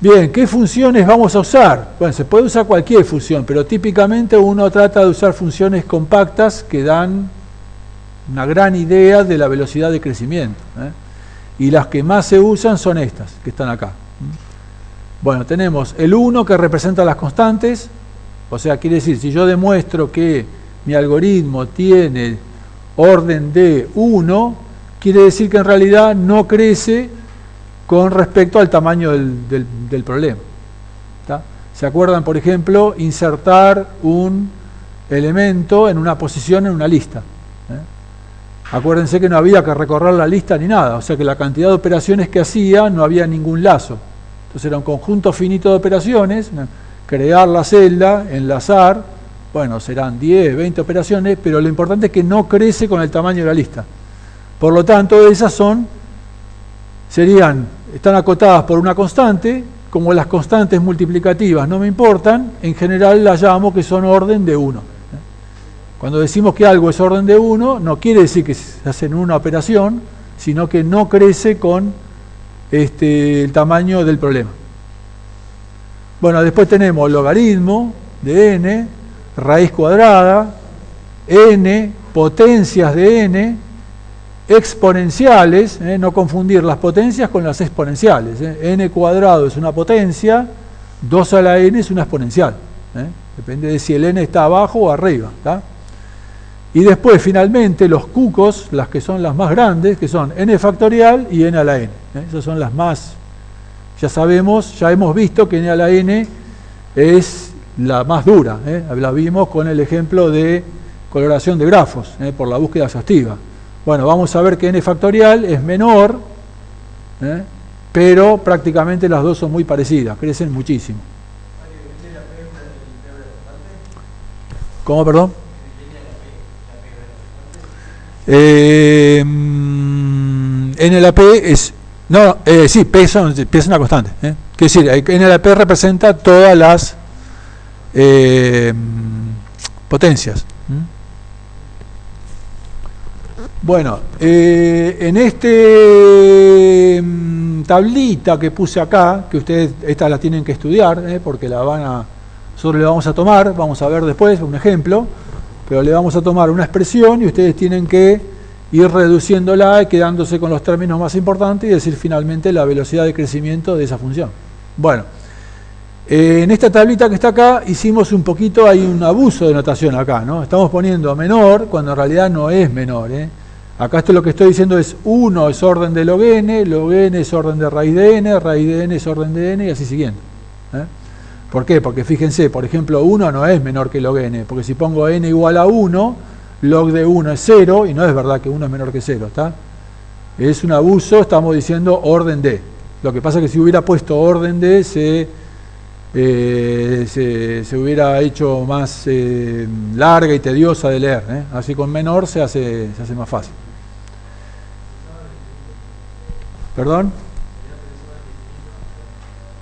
Bien, ¿qué funciones vamos a usar? Bueno, se puede usar cualquier función, pero típicamente uno trata de usar funciones compactas que dan una gran idea de la velocidad de crecimiento, ¿eh? Y las que más se usan son estas, que están acá. Bueno, tenemos el 1 que representa las constantes, o sea, quiere decir, si yo demuestro que mi algoritmo tiene orden de 1, quiere decir que en realidad no crece con respecto al tamaño del problema. ¿Tá? ¿Se acuerdan, por ejemplo, insertar un elemento en una posición en una lista? Acuérdense que no había que recorrer la lista ni nada, o sea que la cantidad de operaciones que hacía no había ningún lazo. Entonces era un conjunto finito de operaciones, crear la celda, enlazar, bueno, serán 10, 20 operaciones, pero lo importante es que no crece con el tamaño de la lista. Por lo tanto, esas están acotadas por una constante, como las constantes multiplicativas no me importan, en general las llamo que son orden de 1. Cuando decimos que algo es orden de 1, no quiere decir que se hace en una operación, sino que no crece con el tamaño del problema. Bueno, después tenemos logaritmo de n, raíz cuadrada, n, potencias de n, exponenciales, no confundir las potencias con las exponenciales. N cuadrado es una potencia, 2 a la n es una exponencial. Depende de si el n está abajo o arriba. ¿Tá? Y después, finalmente, los cucos, las que son las más grandes, que son n factorial y n a la n. Esas son las más, ya sabemos, ya hemos visto que n a la n es la más dura. La vimos con el ejemplo de coloración de grafos, por la búsqueda exhaustiva. Bueno, vamos a ver que n factorial es menor, pero prácticamente las dos son muy parecidas, crecen muchísimo. ¿Cómo, perdón? N a la P es... No, sí, P es una constante. Quiere decir, N a la P representa todas las potencias. Bueno, en tablita que puse acá, que ustedes esta la tienen que estudiar, porque nosotros le vamos a tomar, vamos a ver después un ejemplo, pero le vamos a tomar una expresión y ustedes tienen que ir reduciéndola y quedándose con los términos más importantes y decir finalmente la velocidad de crecimiento de esa función. Bueno, en esta tablita que está acá hicimos un poquito, hay un abuso de notación acá, ¿no? Estamos poniendo menor cuando en realidad no es menor, Acá esto lo que estoy diciendo es 1 es orden de log n es orden de raíz de n es orden de n y así siguiendo. ¿Por qué? Porque fíjense, por ejemplo, 1 no es menor que log n, porque si pongo n igual a 1, log de 1 es 0, y no es verdad que 1 es menor que 0, ¿está? Es un abuso, estamos diciendo orden de. Lo que pasa es que si hubiera puesto orden de, se hubiera hecho más larga y tediosa de leer, Así con menor se hace más fácil. ¿Perdón?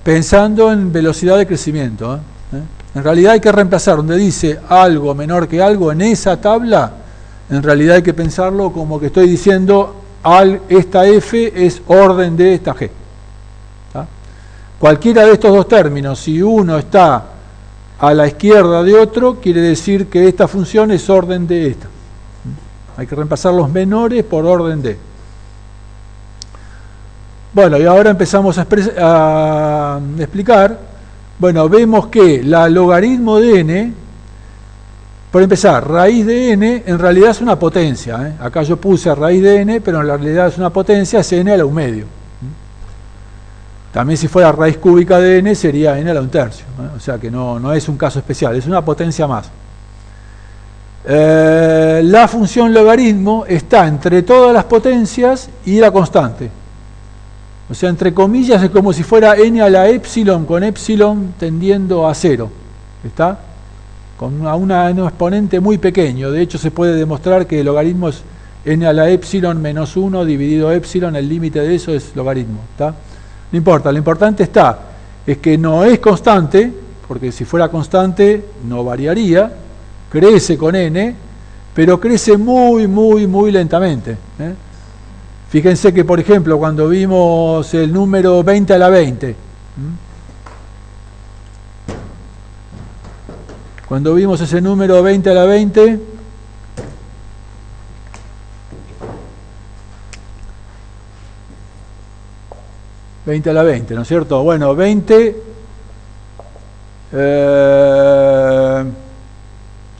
Pensando en velocidad de crecimiento. En realidad hay que reemplazar donde dice algo menor que algo en esa tabla, en realidad hay que pensarlo como que estoy diciendo esta f es orden de esta g. ¿Tá? Cualquiera de estos dos términos, si uno está a la izquierda de otro, quiere decir que esta función es orden de esta. Hay que reemplazar los menores por orden de. Bueno, y ahora empezamos a explicar. Bueno, vemos que la logaritmo de n, por empezar, raíz de n en realidad es una potencia. Acá yo puse raíz de n, pero en realidad es una potencia, es n a la 1/2. También si fuera raíz cúbica de n sería n a la 1/3. O sea que no es un caso especial, es una potencia más. La función logaritmo está entre todas las potencias y la constante. O sea, entre comillas, es como si fuera n a la epsilon, con epsilon tendiendo a 0. ¿Está? Con un exponente muy pequeño. De hecho, se puede demostrar que el logaritmo es n a la epsilon menos 1 dividido epsilon. El límite de eso es logaritmo. ¿Está? No importa. Lo importante es que no es constante, porque si fuera constante no variaría. Crece con n, pero crece muy, muy, muy lentamente. Fíjense que, por ejemplo, cuando vimos el número 20 a la 20, Cuando vimos ese número 20 a la 20, ¿no es cierto? Bueno, 20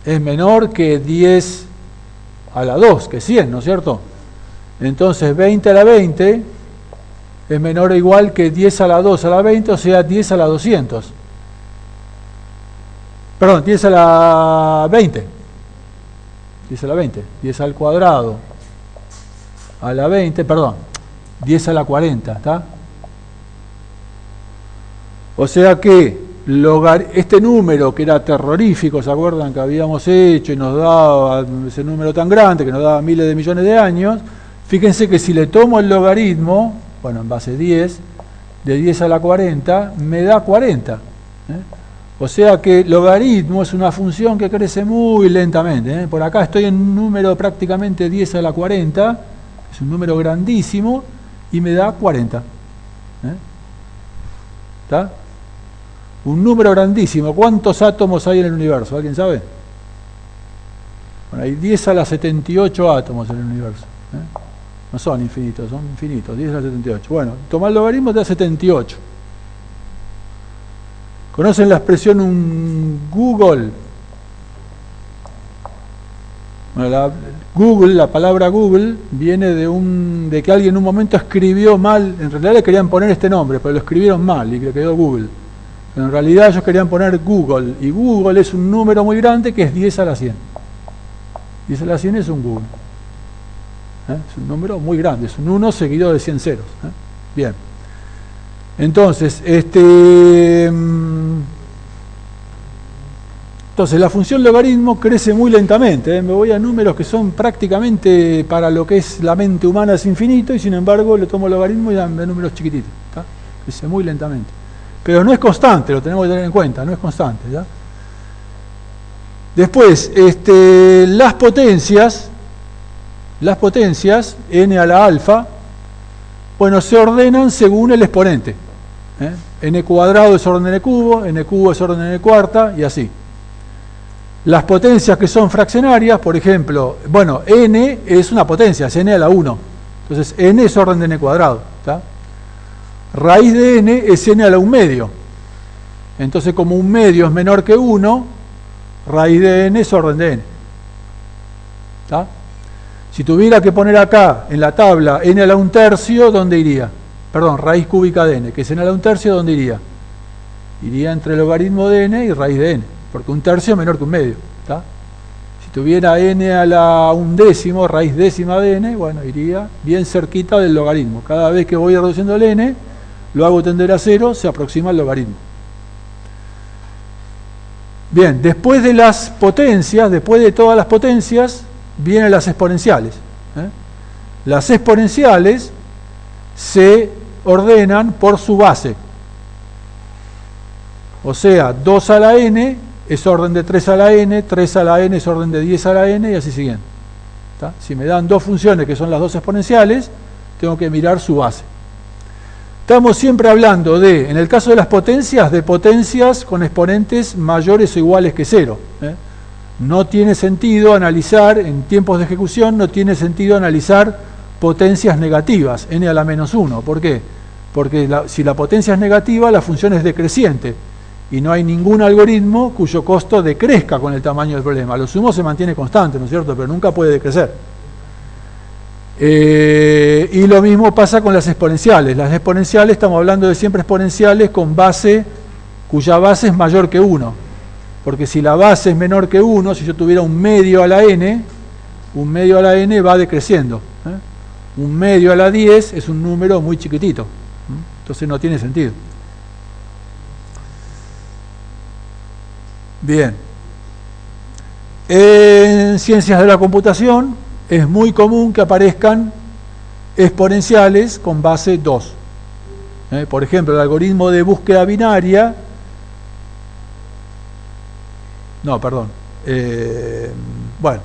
es menor que 10 a la 2, que 100, ¿no es cierto? Entonces 20 a la 20 es menor o igual que 10 a la 2 a la 20, o sea, 10 a la 200. Perdón, 10 a la 20. 10 a la 20. 10 al cuadrado a la 20, perdón. 10 a la 40, ¿está? O sea que este número que era terrorífico, ¿se acuerdan que habíamos hecho y nos daba ese número tan grande que nos daba miles de millones de años? Fíjense que si le tomo el logaritmo, bueno, en base 10, de 10 a la 40, me da 40. O sea que logaritmo es una función que crece muy lentamente. Por acá estoy en un número prácticamente 10 a la 40, es un número grandísimo, y me da 40. ¿Está? Un número grandísimo. ¿Cuántos átomos hay en el universo? ¿Alguien sabe? Bueno, hay 10 a la 78 átomos en el universo. No son infinitos, son infinitos, 10 a la 78. Bueno, tomar el logaritmo te da 78. ¿Conocen la expresión un Google? Bueno, la palabra Google viene de que alguien en un momento escribió mal, en realidad le querían poner este nombre, pero lo escribieron mal y le quedó Google. Pero en realidad ellos querían poner Google, y Google es un número muy grande que es 10 a la 100. 10 a la 100 es un Google. Es un número muy grande, es un 1 seguido de 100 ceros. Bien. Entonces, la función logaritmo crece muy lentamente. Me voy a números que son prácticamente, para lo que es la mente humana, es infinito, y sin embargo le tomo logaritmo y dan números chiquititos. ¿Está? Crece muy lentamente. Pero no es constante, lo tenemos que tener en cuenta, no es constante. ¿Ya? Después, las potencias, n a la alfa, bueno, se ordenan según el exponente. N cuadrado es orden n cubo es orden n cuarta, y así. Las potencias que son fraccionarias, por ejemplo, bueno, n es una potencia, es n a la 1. Entonces, n es orden de n cuadrado. ¿Está? Raíz de n es n a la 1 medio. Entonces, como 1 medio es menor que 1, raíz de n es orden de n. ¿Está? Si tuviera que poner acá en la tabla n a la 1 tercio, ¿dónde iría? Perdón, raíz cúbica de n, que es n a la 1 tercio, ¿dónde iría? Iría entre logaritmo de n y raíz de n, porque 1 tercio es menor que 1 medio. ¿Está? Si tuviera n a la 1 décimo, raíz décima de n, bueno, iría bien cerquita del logaritmo. Cada vez que voy reduciendo el n, lo hago tender a 0, se aproxima al logaritmo. Bien, después de las potencias, después de todas las potencias, vienen las exponenciales. Las exponenciales se ordenan por su base. O sea, 2 a la n es orden de 3 a la n, 3 a la n es orden de 10 a la n, y así siguiente. ¿Está? Si me dan dos funciones que son las dos exponenciales, tengo que mirar su base. Estamos siempre hablando de, en el caso de las potencias, de potencias con exponentes mayores o iguales que 0. No tiene sentido analizar, en tiempos de ejecución, no tiene sentido analizar potencias negativas, n a la menos 1. ¿Por qué? Porque si la potencia es negativa, la función es decreciente, y no hay ningún algoritmo cuyo costo decrezca con el tamaño del problema. Lo sumo se mantiene constante, ¿no es cierto?, pero nunca puede decrecer. Y lo mismo pasa con las exponenciales. Las exponenciales, estamos hablando de siempre exponenciales con base, cuya base es mayor que 1. Porque si la base es menor que 1, si yo tuviera 1 medio a la n, 1 medio a la n va decreciendo. 1 medio a la 10 es un número muy chiquitito. Entonces no tiene sentido. Bien. En ciencias de la computación es muy común que aparezcan exponenciales con base 2. Por ejemplo, el algoritmo de búsqueda binaria. No, perdón. Bueno,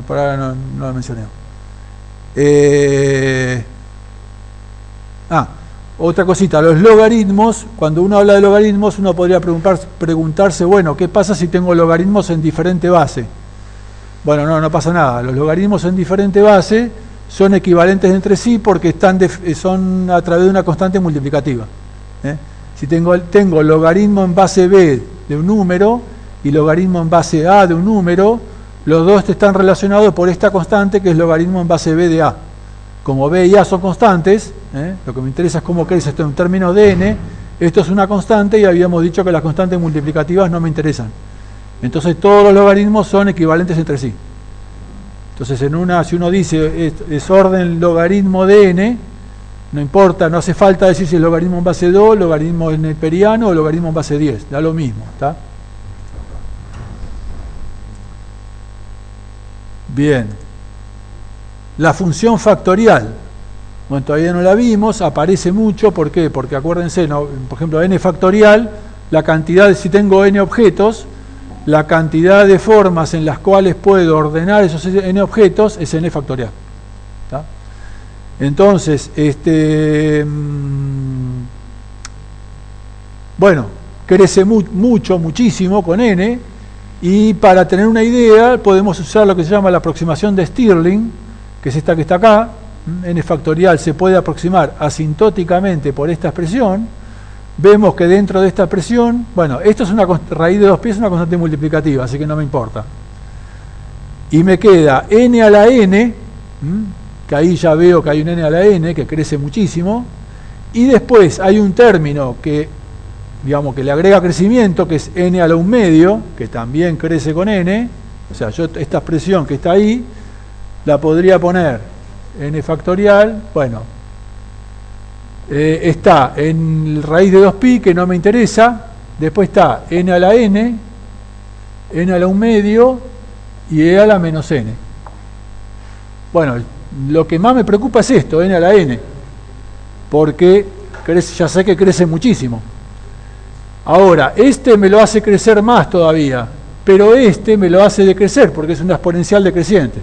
por ahora no lo mencioné. Otra cosita, los logaritmos, cuando uno habla de logaritmos, uno podría preguntarse, bueno, ¿qué pasa si tengo logaritmos en diferente base? Bueno, no pasa nada. Los logaritmos en diferente base son equivalentes entre sí porque son a través de una constante multiplicativa. Si tengo logaritmo en base b de un número y logaritmo en base a de un número, los dos están relacionados por esta constante que es logaritmo en base b de a. Como b y a son constantes, lo que me interesa es cómo crece esto en términos de n, esto es una constante y habíamos dicho que las constantes multiplicativas no me interesan. Entonces todos los logaritmos son equivalentes entre sí. Entonces si uno dice es orden logaritmo de n, no importa, no hace falta decir si es logaritmo en base 2, logaritmo neperiano o logaritmo en base 10, da lo mismo, ¿está? Bien. La función factorial, bueno, todavía no la vimos, aparece mucho, ¿por qué? Porque acuérdense, ¿no? Por ejemplo, n factorial, la cantidad, si tengo n objetos, la cantidad de formas en las cuales puedo ordenar esos n objetos es n factorial. ¿Tá? Entonces, bueno, crece muchísimo con n, y para tener una idea podemos usar lo que se llama la aproximación de Stirling, que es esta que está acá. N factorial se puede aproximar asintóticamente por esta expresión. Vemos que dentro de esta expresión, bueno, esto es una raíz de 2π, es una constante multiplicativa, así que no me importa. Y me queda n a la n, que ahí ya veo que hay un n a la n, que crece muchísimo, y después hay un término que, digamos, que le agrega crecimiento, que es n a la 1/2, que también crece con n, o sea, yo esta expresión que está ahí, la podría poner n factorial, bueno, está en raíz de 2π, que no me interesa, después está n a la n, n a la 1/2 y e a la menos n. Bueno, lo que más me preocupa es esto, n a la n, porque ya sé que crece muchísimo. Ahora, me lo hace crecer más todavía, pero me lo hace decrecer, porque es una exponencial decreciente.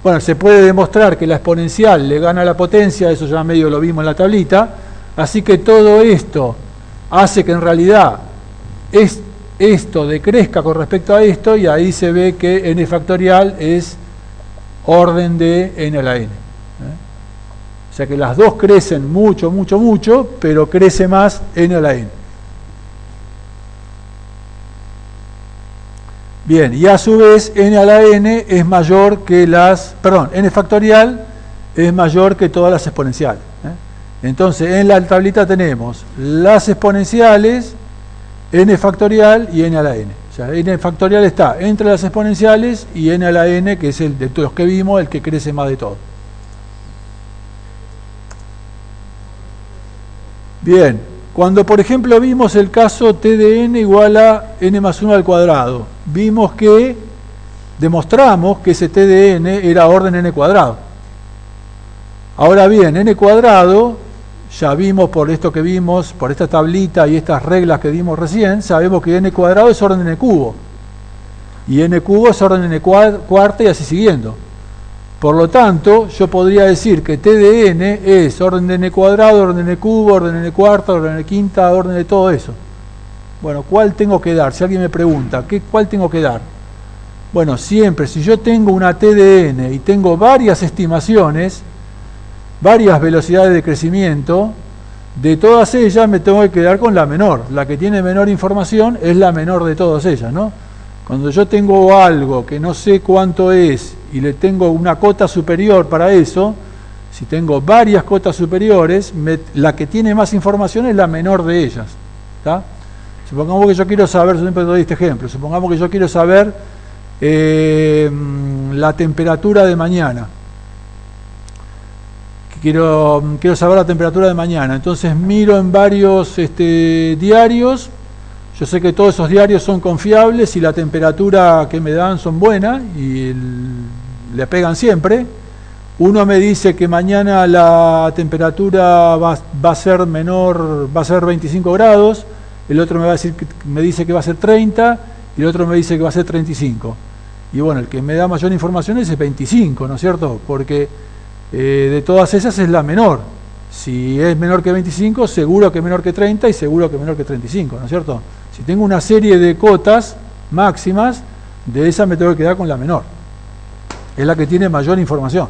Bueno, se puede demostrar que la exponencial le gana la potencia, eso ya medio lo vimos en la tablita, así que todo esto hace que en realidad esto decrezca con respecto a esto, y ahí se ve que n factorial es orden de n a la n. O sea que las dos crecen mucho, pero crece más n a la n. Bien, y a su vez n a la n es mayor que n factorial es mayor que todas las exponenciales. Entonces en la tablita tenemos las exponenciales, n factorial y n a la n. O sea, n factorial está entre las exponenciales y n a la n, que es el de todos los que vimos, el que crece más de todo. Bien, cuando por ejemplo vimos el caso t de n igual a n más 1 al cuadrado, vimos que demostramos que ese t de n era orden n cuadrado. Ahora bien, n cuadrado, ya vimos por esto que vimos, por esta tablita y estas reglas que dimos recién, sabemos que n cuadrado es orden n cubo. Y n cubo es orden n cuarta y así siguiendo. Por lo tanto, yo podría decir que t de n es orden de n cuadrado, orden de n cubo, orden de n cuarta, orden de n quinta, orden de todo eso. Bueno, ¿cuál tengo que dar? Si alguien me pregunta, ¿cuál tengo que dar? Bueno, siempre, si yo tengo una t de n y tengo varias estimaciones, varias velocidades de crecimiento, de todas ellas me tengo que quedar con la menor. La que tiene menor información es la menor de todas ellas, ¿no? Cuando yo tengo algo que no sé cuánto es y le tengo una cota superior para eso, si tengo varias cotas superiores, la que tiene más información es la menor de ellas. ¿Tá? Supongamos que yo quiero saber, siempre doy este ejemplo, supongamos que yo quiero saber la temperatura de mañana. Quiero saber la temperatura de mañana, entonces miro en varios diarios. Yo sé que todos esos diarios son confiables y la temperatura que me dan son buenas y le pegan siempre. Uno me dice que mañana la temperatura va a ser menor, va a ser 25 grados, el otro me dice que va a ser 30 y el otro me dice que va a ser 35. Y bueno, el que me da mayor información es 25, ¿no es cierto? Porque de todas esas es la menor. Si es menor que 25, seguro que es menor que 30 y seguro que es menor que 35, ¿no es cierto? Si tengo una serie de cotas máximas, de esa me tengo que quedar con la menor. Es la que tiene mayor información.